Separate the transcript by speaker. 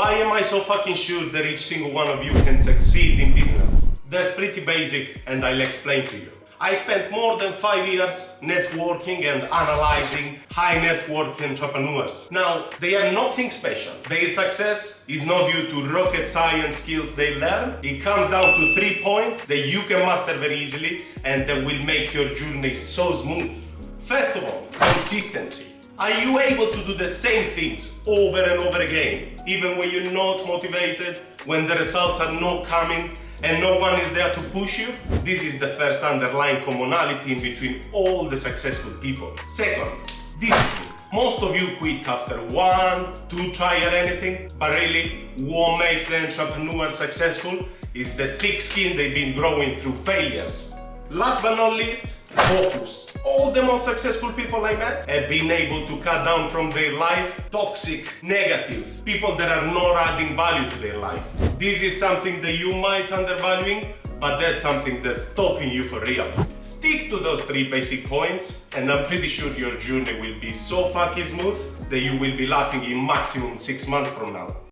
Speaker 1: Why am I so fucking sure that each single one of you can succeed in business? That's pretty basic and I'll explain to you. I spent more than 5 years networking and analyzing high net worth entrepreneurs. Now, they are nothing special. Their success is not due to rocket science skills they learn. It comes down to 3 points that you can master very easily and that will make your journey so smooth. First of all, consistency. Are you able to do the same things over and over again, even when you're not motivated, when the results are not coming, and no one is there to push you? This is the first underlying commonality in between all the successful people. Second, discipline. Most of you quit after 1, 2 try at anything, but really what makes the entrepreneur successful is the thick skin they've been growing through failures. Last but not least, focus. All the most successful people I met have been able to cut down from their life toxic, negative, people that are not adding value to their life. This is something that you might undervaluing, but that's something that's stopping you for real. Stick to those 3 basic points and I'm pretty sure your journey will be so fucking smooth that you will be laughing in maximum 6 months from now.